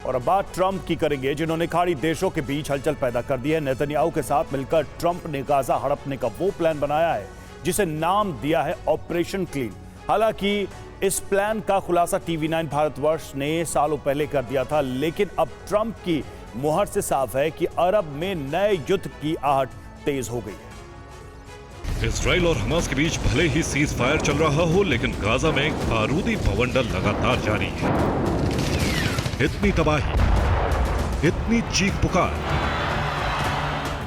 और अब बात ट्रंप की करेंगे, जिन्होंने खाड़ी देशों के बीच हलचल पैदा कर दी है। नेतन्याहू के साथ मिलकर ट्रंप ने गाजा हड़पने का वो प्लान बनाया है जिसे नाम दिया है ऑपरेशन क्लीन। हालांकि इस प्लान का खुलासा टीवी9 भारतवर्ष ने सालों पहले कर दिया था, लेकिन अब ट्रंप की मुहर से साफ है कि अरब में नए युद्ध की आहट तेज हो गई है। इजराइल और हमास के बीच भले ही सीज फायर चल रहा हो, लेकिन गाजा में बारूदी बवंडर लगातार जारी है। इतनी तबाही, इतनी चीख पुकार,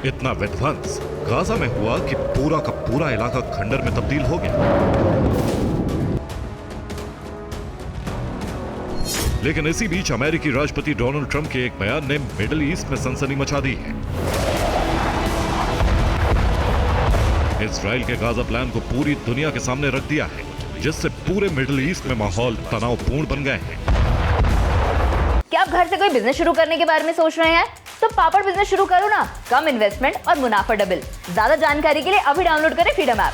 इतना विध्वंस गाजा में हुआ कि पूरा का पूरा इलाका खंडर में तब्दील हो गया। लेकिन इसी बीच अमेरिकी राष्ट्रपति डोनाल्ड ट्रंप के एक बयान ने मिडिल ईस्ट में सनसनी मचा दी है। इजराइल के गाजा प्लान को पूरी दुनिया के सामने रख दिया है, जिससे पूरे मिडिल ईस्ट में माहौल तनावपूर्ण बन गए हैं। क्या आप घर से कोई बिजनेस शुरू करने के बारे में सोच रहे हैं? तो पापड़ बिजनेस शुरू करो ना, कम इन्वेस्टमेंट और मुनाफा डबल। ज्यादा जानकारी के लिए अभी डाउनलोड करें फ्रीडम ऐप।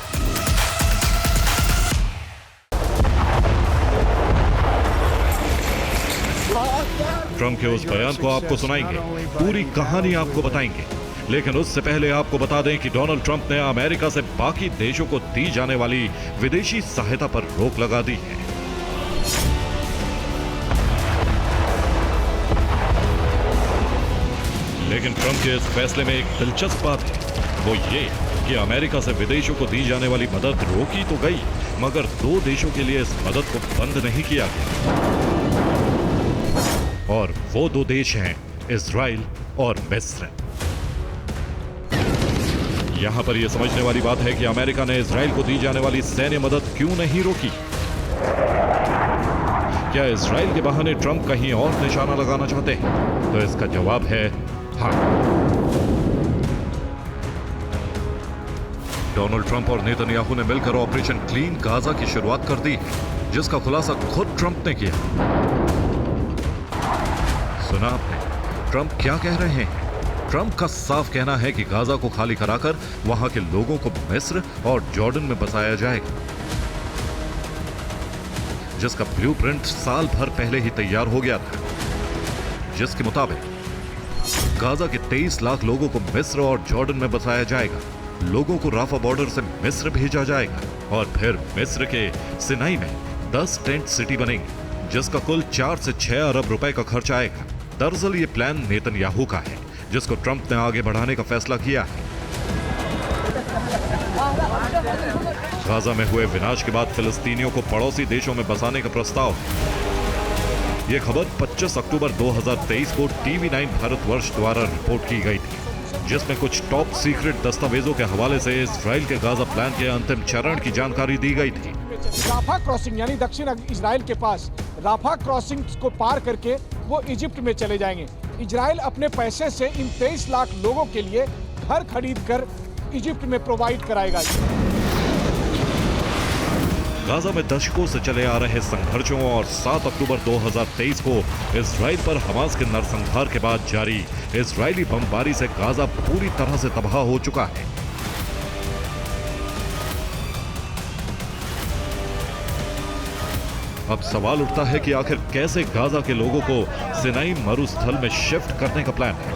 ट्रंप के उस बयान को आपको सुनाएंगे, पूरी कहानी आपको बताएंगे, लेकिन उससे पहले आपको बता दें कि डोनाल्ड ट्रंप ने अमेरिका से बाकी देशों को दी जाने वाली विदेशी सहायता पर रोक लगा दी है। लेकिन ट्रंप के इस फैसले में एक दिलचस्प बात है, वो ये कि अमेरिका से विदेशों को दी जाने वाली मदद रोकी तो गई, मगर दो देशों के लिए इस मदद को बंद नहीं किया गया, और वो दो देश हैं इजराइल और मिस्र। यहां पर यह समझने वाली बात है कि अमेरिका ने इजराइल को दी जाने वाली सैन्य मदद क्यों नहीं रोकी। क्या इजराइल के बहाने ट्रंप कहीं और निशाना लगाना चाहते हैं? तो इसका जवाब है हाँ। डोनाल्ड ट्रंप और नेतन्याहू ने मिलकर ऑपरेशन क्लीन गाजा की शुरुआत कर दी है, जिसका खुलासा खुद ट्रंप ने किया। सुना आपने ट्रंप क्या कह रहे हैं? ट्रंप का साफ कहना है कि गाजा को खाली कराकर वहां के लोगों को मिस्र और जॉर्डन में बसाया जाएगा, जिसका ब्लूप्रिंट साल भर पहले ही तैयार हो गया था, जिसके मुताबिक गाजा के 23 लाख लोगों को मिस्र और जॉर्डन में बसाया जाएगा। लोगों को राफा बॉर्डर से मिस्र भेजा जाएगा और फिर मिस्र के सिनाई में 10 टेंट सिटी बनेंगी, जिसका कुल 4 से 6 अरब रुपए का खर्च आएगा। दरअसल ये प्लान नेतन्याहू का है, जिसको ट्रंप ने आगे बढ़ाने का फैसला किया है। गाजा में हुए विनाश के बाद फिलिस्तीनियों को पड़ोसी देशों में बसाने का प्रस्ताव है। ये खबर 25 अक्टूबर 2023 को टीवी9 भारतवर्ष द्वारा रिपोर्ट की गई थी, जिसमें कुछ टॉप सीक्रेट दस्तावेजों के हवाले से इजराइल के गाजा प्लान के अंतिम चरण की जानकारी दी गई थी। राफा क्रॉसिंग यानी दक्षिण इजराइल के पास राफा क्रॉसिंग को पार करके वो इजिप्ट में चले जाएंगे। इजराइल अपने पैसे से इन 23 लाख लोगों के लिए घर खरीद कर इजिप्ट में प्रोवाइड कराएगा। गाजा में दशकों से चले आ रहे संघर्षों और 7 अक्टूबर 2023 को इजराइल पर हमास के नरसंहार के बाद जारी इजरायली बमबारी से गाजा पूरी तरह से तबाह हो चुका है। अब सवाल उठता है कि आखिर कैसे गाजा के लोगों को सिनाई मरुस्थल में शिफ्ट करने का प्लान है।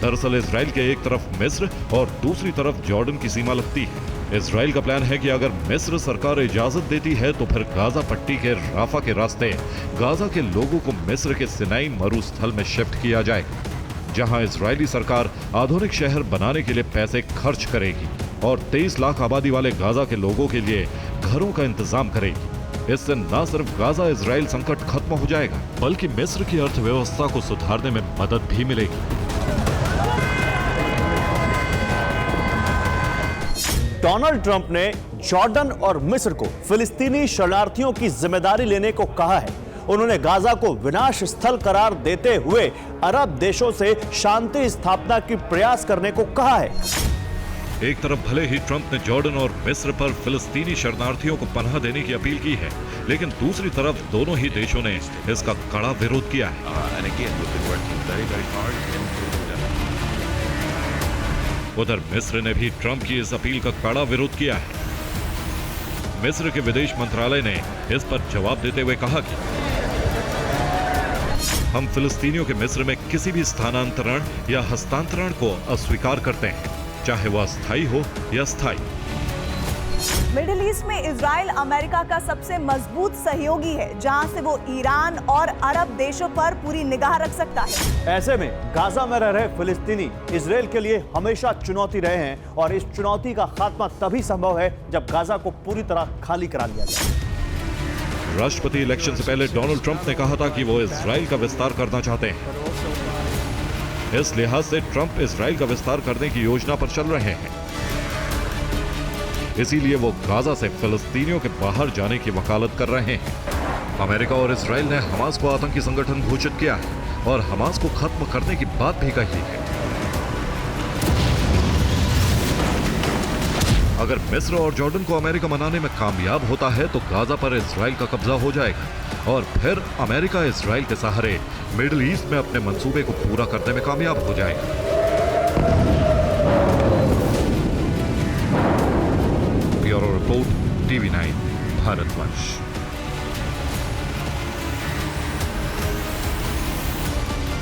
दरअसल इजराइल के एक तरफ मिस्र और दूसरी तरफ जॉर्डन की सीमा लगती है। इजराइल का प्लान है कि अगर मिस्र सरकार इजाजत देती है तो फिर गाजा पट्टी के राफा के रास्ते गाजा के लोगों को मिस्र के सिनाई मरुस्थल में शिफ्ट किया जाएगा, जहां इजरायली सरकार आधुनिक शहर बनाने के लिए पैसे खर्च करेगी और 23 लाख आबादी वाले गाजा के लोगों के लिए घरों का इंतजाम करेगी। इससे न सिर्फ गाजा इजराइल संकट खत्म हो जाएगा, बल्कि मिस्र की अर्थव्यवस्था को सुधारने में मदद भी मिलेगी। डोनाल्ड ट्रंप ने जॉर्डन और मिस्र को फिलिस्तीनी शरणार्थियों की जिम्मेदारी लेने को कहा है। उन्होंने गाजा को विनाश स्थल करार देते हुए अरब देशों से शांति स्थापना की प्रयास करने को कहा है। एक तरफ भले ही ट्रंप ने जॉर्डन और मिस्र पर फिलिस्तीनी शरणार्थियों को पनाह देने की अपील की है, लेकिन दूसरी तरफ दोनों ही देशों ने इसका कड़ा विरोध किया है। उधर मिस्र ने भी ट्रंप की इस अपील का कड़ा विरोध किया है। मिस्र के विदेश मंत्रालय ने इस पर जवाब देते हुए कहा कि हम फिलिस्तीनियों के मिस्र में किसी भी स्थानांतरण या हस्तांतरण को अस्वीकार करते हैं, चाहे वह अस्थायी हो या स्थायी। मिडिल ईस्ट में इजराइल अमेरिका का सबसे मजबूत सहयोगी है, जहां से वो ईरान और अरब देशों पर पूरी निगाह रख सकता है। ऐसे में गाजा में रह रहे फिलिस्तीनी इजराइल के लिए हमेशा चुनौती रहे हैं और इस चुनौती का खात्मा तभी संभव है जब गाजा को पूरी तरह खाली करा लिया जाए। राष्ट्रपति इलेक्शन से पहले डोनाल्ड ट्रंप ने कहा था कि वो इजराइल का विस्तार करना चाहते हैं। इस लिहाज से ट्रंप इजराइल का विस्तार करने की योजना पर चल रहे हैं। इसीलिए वो गाजा से फिलिस्तीनियों के बाहर जाने की वकालत कर रहे हैं। अमेरिका और इजराइल ने हमास को आतंकी संगठन घोषित किया है और हमास को खत्म करने की बात भी कही है। अगर मिस्र और जॉर्डन को अमेरिका मनाने में कामयाब होता है तो गाजा पर इजराइल का कब्जा हो जाएगा और फिर अमेरिका इजराइल के सहारे मिडिल ईस्ट में अपने मंसूबे को पूरा करने में कामयाब हो जाएगा। Bureau report, TV9 भारतवंश।